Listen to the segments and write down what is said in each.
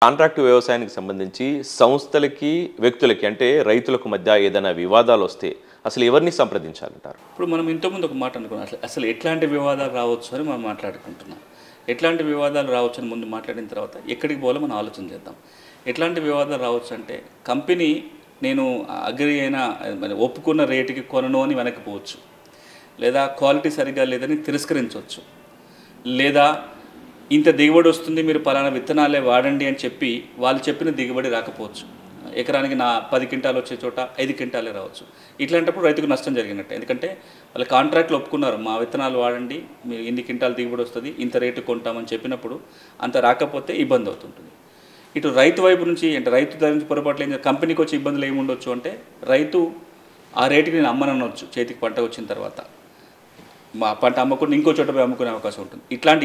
Contract వ్యవసాయానికి సంబంధించి సంస్థలకి వ్యక్తులకి అంటే రైతులకు మధ్య ఏదైనా వివాదాలు వస్తే అసలు ఎవరిని సంప్రదించాలంటారు? ఇప్పుడు మనం ఇంతకుముందు ఒక మాట అనుకున్నాం, అసలు ఎట్లాంటి వివాదాలు రావచ్చు అని మనం మాట్లాడుకుంటున్నాం. ఎట్లాంటి వివాదాలు రావచ్చు అని ముందు మాట్లాడిన తర్వాత ఎక్కడికి పోవాలో మనం ఆలోచన చేద్దాం. ఎట్లాంటి వివాదాలు రావచ్చు అంటే, కంపెనీ నేను అగ్రి అయినా ఒప్పుకున్న రేటుకి కొనను అని వెనక్కిపోవచ్చు, లేదా క్వాలిటీ సరిగ్గా లేదని తిరస్కరించవచ్చు, లేదా ఇంత దిగుబడి వస్తుంది మీరు పలానా విత్తనాలే వాడండి అని చెప్పి వాళ్ళు చెప్పిన దిగుబడి రాకపోవచ్చు. ఎకరానికి 10 క్వింటాలు వచ్చే చోట 5 క్వింటాలే రావచ్చు. ఇట్లాంటప్పుడు రైతుకు నష్టం జరిగినట్టే. ఎందుకంటే వాళ్ళు కాంట్రాక్ట్లు ఒప్పుకున్నారు, మా విత్తనాలు వాడండి, మీరు ఇన్ని క్వింటాలు దిగుబడి వస్తుంది, ఇంత రేటు కొంటామని చెప్పినప్పుడు అంత రాకపోతే ఇబ్బంది అవుతుంటుంది. ఇటు రైతు వైపు నుంచి అంటే రైతు దగ్గర నుంచి పొరపాట్లు ఏం కంపెనీకి వచ్చే ఇబ్బందులు ఏమి ఉండొచ్చు అంటే, రైతు ఆ రేటుకి నేను అమ్మనవచ్చు చేతికి పంట వచ్చిన తర్వాత, మా పంట అమ్ముకుని ఇంకో చోట పోయి అమ్ముకునే అవకాశం ఉంటుంది. ఇట్లాంటి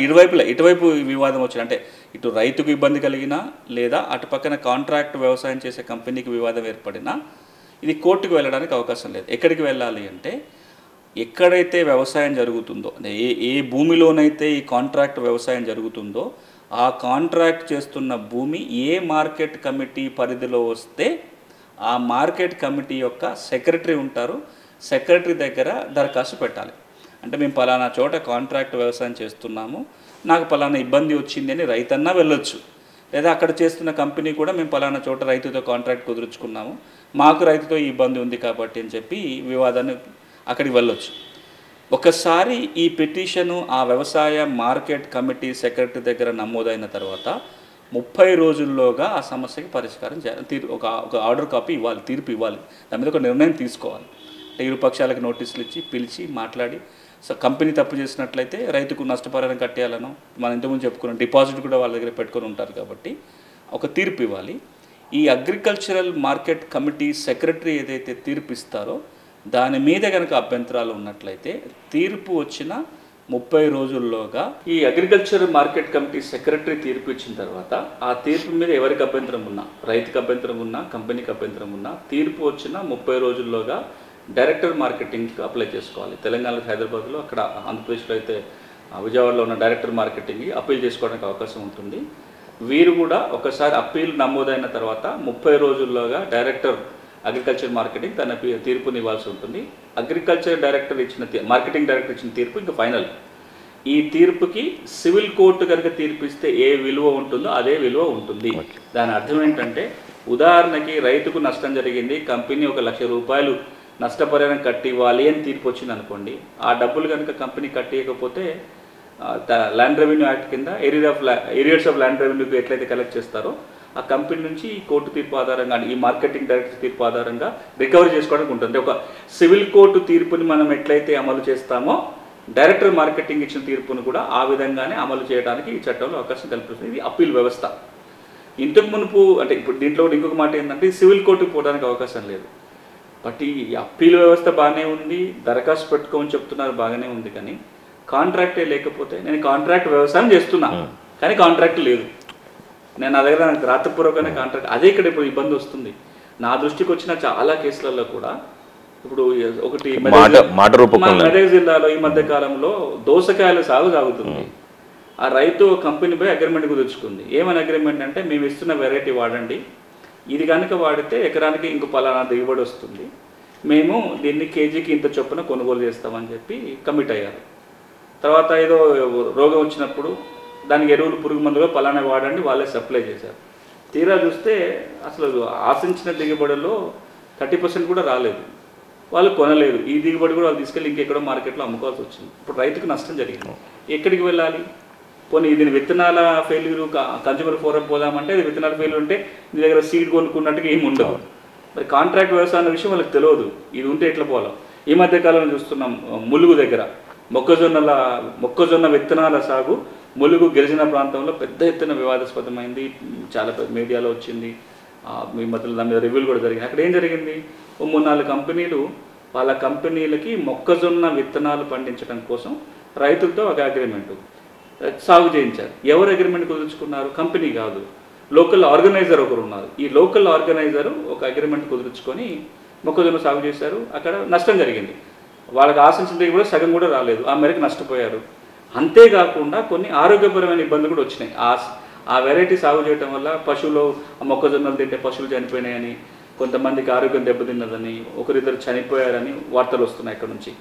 ఇటువైపు వివాదం వచ్చిన అంటే ఇటు రైతుకు ఇబ్బంది కలిగినా లేదా అటు పక్కన కాంట్రాక్ట్ వ్యవసాయం చేసే కంపెనీకి వివాదం ఏర్పడినా ఇది కోర్టుకు వెళ్ళడానికి అవకాశం లేదు. ఎక్కడికి వెళ్ళాలి అంటే, ఎక్కడైతే వ్యవసాయం జరుగుతుందో, ఏ భూమిలోనైతే ఈ కాంట్రాక్ట్ వ్యవసాయం జరుగుతుందో ఆ కాంట్రాక్ట్ చేస్తున్న భూమి ఏ మార్కెట్ కమిటీ పరిధిలో వస్తే ఆ మార్కెట్ కమిటీ యొక్క సెక్రటరీ ఉంటారు, సెక్రటరీ దగ్గర దరఖాస్తు పెట్టాలి. అంటే మేము పలానా చోట కాంట్రాక్ట్ వ్యవసాయం చేస్తున్నాము, నాకు పలానా ఇబ్బంది వచ్చింది అని రైతన్నా వెళ్ళొచ్చు, లేదా అక్కడ చేస్తున్న కంపెనీ కూడా మేము పలానా చోట రైతుతో కాంట్రాక్ట్ కుదుర్చుకున్నాము, మాకు రైతుతో ఈ ఇబ్బంది ఉంది కాబట్టి అని చెప్పి వివాదాన్ని అక్కడికి వెళ్ళొచ్చు. ఒకసారి ఈ పిటిషను ఆ వ్యవసాయ మార్కెట్ కమిటీ సెక్రటరీ దగ్గర నమోదైన తర్వాత 30 రోజుల్లోగా ఆ సమస్యకి పరిష్కారం చేయాలి. ఒక ఆర్డర్ కాపీ ఇవ్వాలి, తీర్పు ఇవ్వాలి, దాని మీద ఒక నిర్ణయం తీసుకోవాలి. అంటే ఇరు పక్షాలకు నోటీసులు ఇచ్చి పిలిచి మాట్లాడి, సో కంపెనీ తప్పు చేసినట్లయితే రైతుకు నష్టపరిహారం కట్టేయాలనో, మనం ఇంతకుముందు చెప్పుకున్న డిపాజిట్ కూడా వాళ్ళ దగ్గర పెట్టుకొని ఉంటారు కాబట్టి ఒక తీర్పు ఇవ్వాలి. ఈ అగ్రికల్చరల్ మార్కెట్ కమిటీ సెక్రటరీ ఏదైతే తీర్పు ఇస్తారో దాని మీద కనుక అభ్యంతరాలు ఉన్నట్లయితే తీర్పు వచ్చిన 30 రోజుల్లోగా ఈ అగ్రికల్చర్ మార్కెట్ కమిటీ సెక్రటరీ తీర్పు ఇచ్చిన తర్వాత ఆ తీర్పు మీద ఎవరికి అభ్యంతరం ఉన్నా, రైతుకి అభ్యంతరం ఉన్నా, కంపెనీకి అభ్యంతరం ఉన్నా, తీర్పు వచ్చిన 30 రోజుల్లోగా డైరెక్టర్ మార్కెటింగ్కి అప్లై చేసుకోవాలి. తెలంగాణలో హైదరాబాద్లో, అక్కడ ఆంధ్రప్రదేశ్లో అయితే విజయవాడలో ఉన్న డైరెక్టర్ మార్కెటింగ్కి అప్పీల్ చేసుకోవడానికి అవకాశం ఉంటుంది. వీరు కూడా ఒకసారి అప్పీల్ నమోదైన తర్వాత 30 రోజుల్లోగా డైరెక్టర్ అగ్రికల్చర్ మార్కెటింగ్ తన తీర్పుని ఇవ్వాల్సి ఉంటుంది. అగ్రికల్చర్ డైరెక్టర్ మార్కెటింగ్ డైరెక్టర్ ఇచ్చిన తీర్పు ఇంకా ఫైనల్. ఈ తీర్పుకి సివిల్ కోర్టు కనుక తీర్పిస్తే ఏ విలువ ఉంటుందో అదే విలువ ఉంటుంది. దాని అర్థం ఏంటంటే, ఉదాహరణకి రైతుకు నష్టం జరిగింది, కంపెనీ 1 లక్ష రూపాయలు నష్టపరిహారం కట్టి ఇవ్వాలి అని తీర్పు వచ్చింది అనుకోండి, ఆ డబ్బులు కనుక కంపెనీ కట్టేయకపోతే ల్యాండ్ రెవెన్యూ యాక్ట్ కింద ఏరియాస్ ఆఫ్ ల్యాండ్ రెవెన్యూకి ఎట్లయితే కలెక్ట్ చేస్తారో ఆ కంపెనీ నుంచి ఈ కోర్టు తీర్పు ఆధారంగా, ఈ మార్కెటింగ్ డైరెక్టర్ తీర్పు ఆధారంగా రికవరీ చేసుకోవడానికి ఉంటుంది. ఒక సివిల్ కోర్టు తీర్పుని మనం ఎట్లయితే అమలు చేస్తామో డైరెక్టర్ మార్కెటింగ్ ఇచ్చిన తీర్పును కూడా ఆ విధంగానే అమలు చేయడానికి ఈ చట్టంలో అవకాశం కల్పిస్తుంది. ఇది అప్పీల్ వ్యవస్థ. ఇంతకు మునుపు అంటే ఇప్పుడు దీంట్లో ఇంకొక మాట ఏంటంటే, సివిల్ కోర్టుకు పోవడానికి అవకాశం లేదు. బట్ ఈ అప్పీల్ వ్యవస్థ బాగానే ఉంది, దరఖాస్తు పెట్టుకోమని చెప్తున్నారు, బాగానే ఉంది. కానీ కాంట్రాక్టే లేకపోతే, నేను కాంట్రాక్ట్ వ్యవసాయం చేస్తున్నా కానీ కాంట్రాక్ట్ లేదు, నా దగ్గర నాకు రాతపూర్వకమైన కాంట్రాక్ట్, అదే ఇక్కడ ఇప్పుడు ఇబ్బంది వస్తుంది. నా దృష్టికి వచ్చిన చాలా కేసులలో కూడా ఇప్పుడు ఒకటి మెదక్ జిల్లాలో ఈ మధ్య కాలంలో దోసకాయల సాగు సాగుతుంది. ఆ రైతు కంపెనీపై అగ్రిమెంట్ కుదుర్చుకుంది. ఏమని అగ్రిమెంట్ అంటే, మేము ఇస్తున్న వెరైటీ వాడండి, ఇది కనుక వాడితే ఎకరానికి ఇంకో పలానా దిగుబడి వస్తుంది, మేము దీన్ని కేజీకి ఇంత చొప్పున కొనుగోలు చేస్తామని చెప్పి కమిట్ అయ్యారు. తర్వాత ఏదో రోగం వచ్చినప్పుడు దానికి ఎరువులు, పురుగు మందులు పలానా వాడండి వాళ్ళే సప్లై చేశారు. తీరా చూస్తే అసలు ఆశించిన దిగుబడిలో 30% కూడా రాలేదు, వాళ్ళు కొనలేదు. ఈ దిగుబడి కూడా వాళ్ళు తీసుకెళ్ళి ఇంకెక్కడో మార్కెట్లో అమ్ముకోవాల్సి వచ్చింది. ఇప్పుడు రైతుకు నష్టం జరిగింది. ఎక్కడికి వెళ్ళాలి? పోనీ దీని విత్తనాల ఫెయిల్యూరు కన్జ్యూమర్ ఫోరం పోదామంటే, ఇది విత్తనాల ఫెయిల్యూర్ అంటే నీ దగ్గర సీడ్ కొనుక్కున్నట్టుగా ఏమి ఉండదు. మరి కాంట్రాక్ట్ వ్యవసాయం అనే విషయం వాళ్ళకి తెలియదు, ఇది ఉంటే ఎట్లా పోవాలి. ఈ మధ్యకాలంలో చూస్తున్నాం, ములుగు దగ్గర మొక్కజొన్న విత్తనాల సాగు ములుగు గిరిజన ప్రాంతంలో పెద్ద ఎత్తున వివాదాస్పదమైంది, చాలా మీడియాలో వచ్చింది, మీ మధ్యలో దాని మీద రివ్యూలు కూడా జరిగింది. అక్కడ ఏం జరిగింది, 3-4 కంపెనీలు వాళ్ళ కంపెనీలకి మొక్కజొన్న విత్తనాలు పండించడం కోసం రైతులతో ఒక అగ్రిమెంటు సాగు చేయించారు. ఎవరు అగ్రిమెంట్ కుదుర్చుకున్నారు? కంపెనీ కాదు, లోకల్ ఆర్గనైజర్ ఒకరు ఉన్నారు. ఈ లోకల్ ఆర్గనైజరు ఒక అగ్రిమెంట్ కుదుర్చుకొని మొక్కజొన్న సాగు చేశారు. అక్కడ నష్టం జరిగింది, వాళ్ళకి ఆశించిన కూడా సగం కూడా రాలేదు, ఆ మేరకు నష్టపోయారు. అంతేకాకుండా కొన్ని ఆరోగ్యపరమైన ఇబ్బందులు కూడా వచ్చినాయి. ఆ వెరైటీ సాగు చేయడం వల్ల పశువులు మొక్కజొన్నలు తింటే పశువులు చనిపోయినాయని, కొంతమందికి ఆరోగ్యం దెబ్బతిన్నదని, ఒకరిద్దరు చనిపోయారని వార్తలు వస్తున్నాయి ఇక్కడ నుంచి.